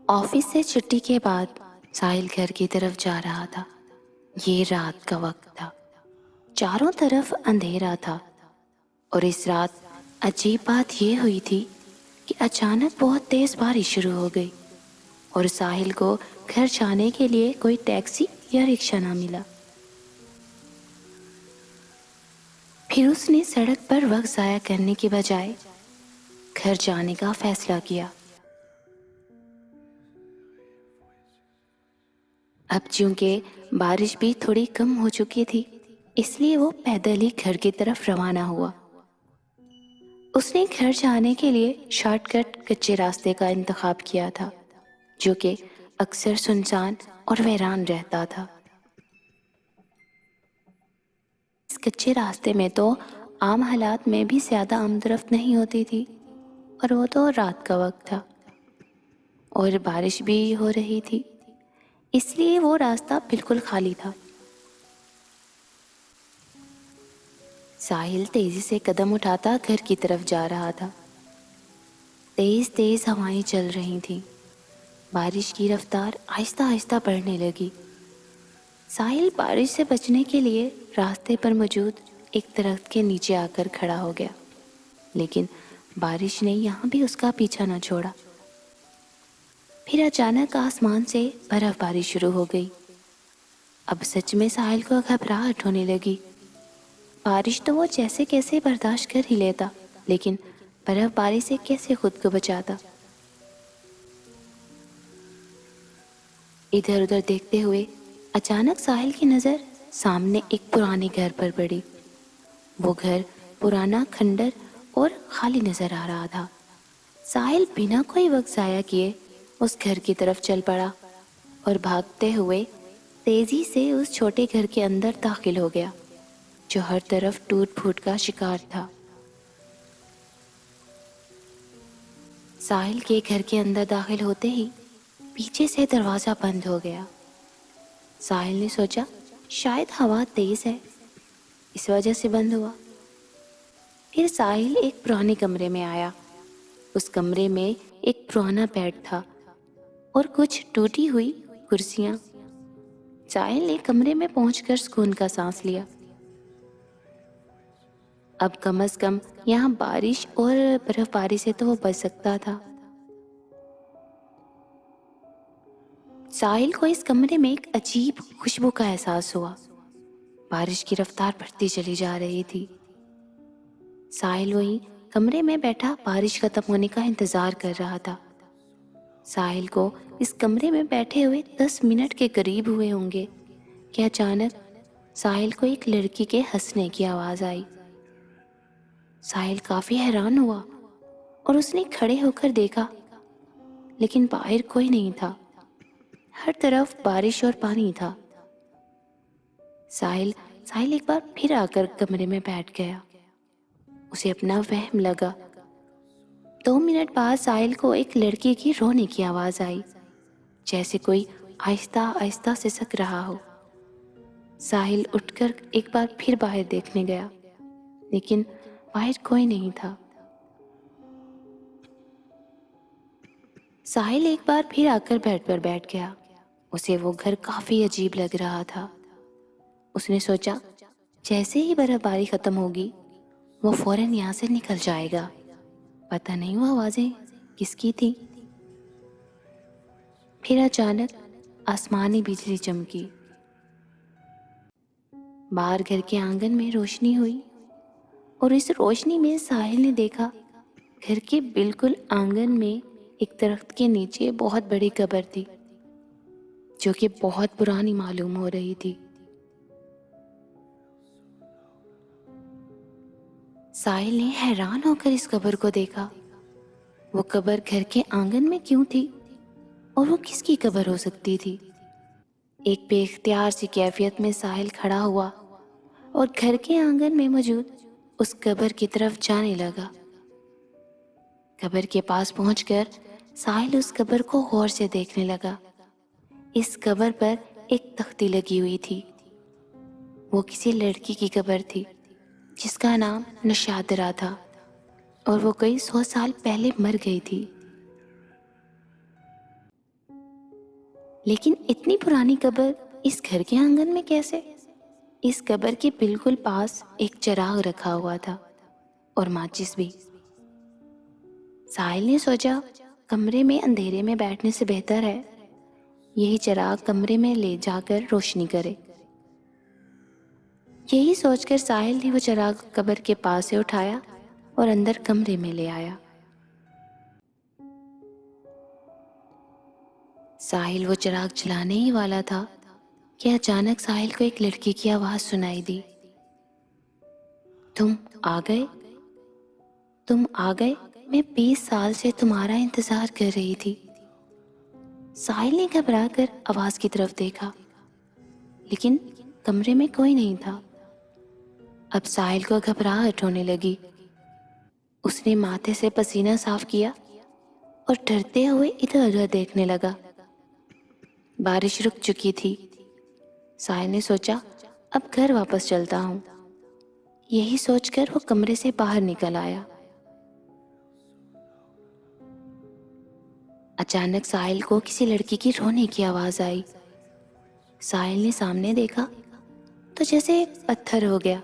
Office سے چھٹی کے بعد ساحل گھر کی طرف جا رہا تھا۔ یہ رات کا وقت تھا، چاروں طرف اندھیرا تھا، اور اس رات عجیب بات یہ ہوئی تھی کہ اچانک بہت تیز بارش شروع ہو گئی اور ساحل کو گھر جانے کے لیے کوئی ٹیکسی یا رکشہ نہ ملا۔ پھر اس نے سڑک پر وقت ضائع کرنے کے بجائے گھر جانے کا فیصلہ کیا۔ اب چونکہ بارش بھی تھوڑی کم ہو چکی تھی، اس لیے وہ پیدل ہی گھر کی طرف روانہ ہوا۔ اس نے گھر جانے کے لیے شارٹ کٹ کچے راستے کا انتخاب کیا تھا، جو کہ اکثر سنسان اور ویران رہتا تھا۔ اس کچے راستے میں تو عام حالات میں بھی زیادہ آمد و رفت نہیں ہوتی تھی، اور وہ تو رات کا وقت تھا اور بارش بھی ہو رہی تھی، اس لیے وہ راستہ بالکل خالی تھا۔ ساحل تیزی سے قدم اٹھاتا گھر کی طرف جا رہا تھا۔ تیز تیز ہوائیں چل رہی تھیں، بارش کی رفتار آہستہ آہستہ بڑھنے لگی۔ ساحل بارش سے بچنے کے لیے راستے پر موجود ایک درخت کے نیچے آ کر کھڑا ہو گیا، لیکن بارش نے یہاں بھی اس کا پیچھا نہ چھوڑا۔ پھر اچانک آسمان سے برف باری شروع ہو گئی۔ اب سچ میں ساحل کو گھبراہٹ ہونے لگی۔ بارش تو وہ جیسے کیسے برداشت کر ہی لیتا، لیکن برف باری سے کیسے خود کو بچاتا؟ ادھر ادھر دیکھتے ہوئے اچانک ساحل کی نظر سامنے ایک پرانے گھر پر پڑی۔ وہ گھر پرانا، کھنڈر اور خالی نظر آ رہا تھا۔ ساحل بنا کوئی وقت ضائع کیے اس گھر کی طرف چل پڑا اور بھاگتے ہوئے تیزی سے اس چھوٹے گھر کے اندر داخل ہو گیا، جو ہر طرف ٹوٹ پھوٹ کا شکار تھا۔ ساحل کے گھر کے اندر داخل ہوتے ہی پیچھے سے دروازہ بند ہو گیا۔ ساحل نے سوچا شاید ہوا تیز ہے، اس وجہ سے بند ہوا۔ پھر ساحل ایک پرانے کمرے میں آیا۔ اس کمرے میں ایک پرانا بیڈ تھا اور کچھ ٹوٹی ہوئی کرسیاں۔ ساحل نے کمرے میں پہنچ کر سکون کا سانس لیا۔ اب کم از کم یہاں بارش اور برف باری سے تو وہ بچ سکتا تھا۔ ساحل کو اس کمرے میں ایک عجیب خوشبو کا احساس ہوا۔ بارش کی رفتار بڑھتی چلی جا رہی تھی۔ ساحل وہیں کمرے میں بیٹھا بارش ختم ہونے کا انتظار کر رہا تھا۔ ساحل کو اس کمرے میں بیٹھے ہوئے 10 منٹ کے قریب ہوئے ہوں گے کہ اچانک ساحل کو ایک لڑکی کے ہنسنے کی آواز آئی۔ ساحل کافی حیران ہوا اور اس نے کھڑے ہو کر دیکھا، لیکن باہر کوئی نہیں تھا۔ ہر طرف بارش اور پانی تھا۔ ساحل ایک بار پھر آ کر کمرے میں بیٹھ گیا۔ اسے اپنا وہم لگا۔ 2 منٹ بعد ساحل کو ایک لڑکی کی رونے کی آواز آئی، جیسے کوئی آہستہ آہستہ سسک رہا ہو۔ ساحل اٹھ کر ایک بار پھر باہر دیکھنے گیا، لیکن باہر کوئی نہیں تھا۔ ساحل ایک بار پھر آ کر بیڈ پر بیٹھ گیا۔ اسے وہ گھر کافی عجیب لگ رہا تھا۔ اس نے سوچا جیسے ہی برف باری ختم ہوگی وہ فوراً یہاں سے نکل جائے گا۔ پتہ نہیں وہ آوازیں کس کی تھیں۔ پھر اچانک آسمانی بجلی چمکی۔ باہر گھر کے آنگن میں روشنی ہوئی اور اس روشنی میں ساحل نے دیکھا گھر کے بالکل آنگن میں ایک درخت کے نیچے بہت بڑی قبر تھی، جو کہ بہت پرانی معلوم ہو رہی تھی۔ ساحل نے حیران ہو کر اس قبر کو دیکھا۔ وہ قبر گھر کے آنگن میں کیوں تھی اور وہ کس کی قبر ہو سکتی تھی؟ ایک بے اختیار سی کیفیت میں ساحل کھڑا ہوا اور گھر کے آنگن میں موجود اس قبر کی طرف جانے لگا۔ قبر کے پاس پہنچ کر ساحل اس قبر کو غور سے دیکھنے لگا۔ اس قبر پر ایک تختی لگی ہوئی تھی۔ وہ کسی لڑکی کی قبر تھی جس کا نام نشادرا تھا اور وہ کئی 100 سال پہلے مر گئی تھی۔ لیکن اتنی پرانی قبر اس گھر کے آنگن میں کیسے؟ اس قبر کے بالکل پاس ایک چراغ رکھا ہوا تھا اور ماچس بھی۔ ساحل نے سوچا کمرے میں اندھیرے میں بیٹھنے سے بہتر ہے یہی چراغ کمرے میں لے جا کر روشنی کرے۔ یہی سوچ کر ساحل نے وہ چراغ قبر کے پاس سے اٹھایا اور اندر کمرے میں لے آیا۔ ساحل وہ چراغ جلانے ہی والا تھا کہ اچانک ساحل کو ایک لڑکی کی آواز سنائی دی۔ تم آ گئے؟ تم آ گئے؟ میں 20 سال سے تمہارا انتظار کر رہی تھی۔ ساحل نے گھبرا کر آواز کی طرف دیکھا، لیکن کمرے میں کوئی نہیں تھا۔ اب ساحل کو گھبراہٹ ہونے لگی۔ اس نے ماتھے سے پسینہ صاف کیا اور ڈرتے ہوئے ادھر ادھر دیکھنے لگا۔ بارش رک چکی تھی۔ ساحل نے سوچا اب گھر واپس چلتا ہوں۔ یہی سوچ کر وہ کمرے سے باہر نکل آیا۔ اچانک ساحل کو کسی لڑکی کی رونے کی آواز آئی۔ ساحل نے سامنے دیکھا تو جیسے پتھر ہو گیا۔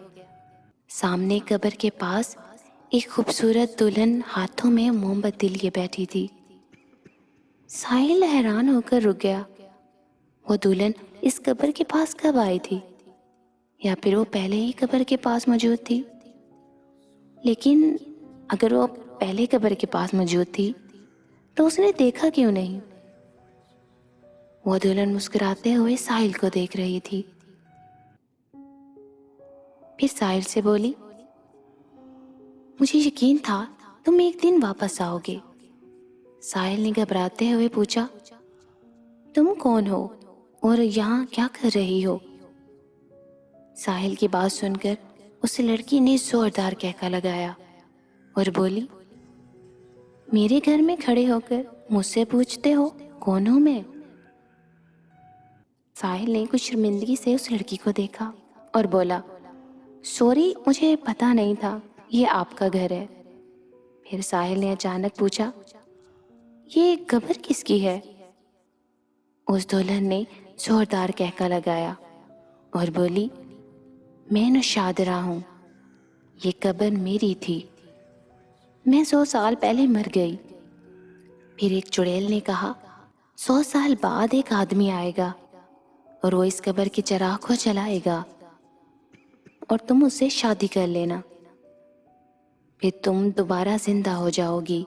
سامنے قبر کے پاس ایک خوبصورت دلہن ہاتھوں میں موم بتی لیے بیٹھی تھی۔ ساحل حیران ہو کر رک گیا۔ وہ دلہن اس قبر کے پاس کب آئی تھی؟ یا پھر وہ پہلے ہی قبر کے پاس موجود تھی؟ لیکن اگر وہ پہلے قبر کے پاس موجود تھی تو اس نے دیکھا کیوں نہیں؟ وہ دلہن مسکراتے ہوئے ساحل کو دیکھ رہی تھی۔ پھر ساحل سے بولی، مجھے یقین تھا تم ایک دن واپس آؤ گے۔ ساحل نے گھبراتے ہوئے پوچھا، تم کون ہو اور یہاں کیا کر رہی ہو؟ ساحل کی بات سن کر اس لڑکی نے زوردار کہکا لگایا اور بولی، میرے گھر میں کھڑے ہو کر مجھ سے پوچھتے ہو کون ہوں میں؟ ساحل نے کچھ شرمندگی سے اس لڑکی کو دیکھا اور بولا، سوری، مجھے پتا نہیں تھا یہ آپ کا گھر ہے۔ پھر ساحل نے اچانک پوچھا، یہ قبر کس کی ہے؟ اس دلہن نے زوردار کہکا لگایا اور بولی، میں نوشادرا ہوں، یہ قبر میری تھی، میں 100 سال پہلے مر گئی۔ پھر ایک چڑیل نے کہا، 100 سال بعد ایک آدمی آئے گا اور وہ اس قبر کے چراغ کو جلائے گا اور تم اس سے شادی کر لینا، پھر تم دوبارہ زندہ ہو جاؤ گی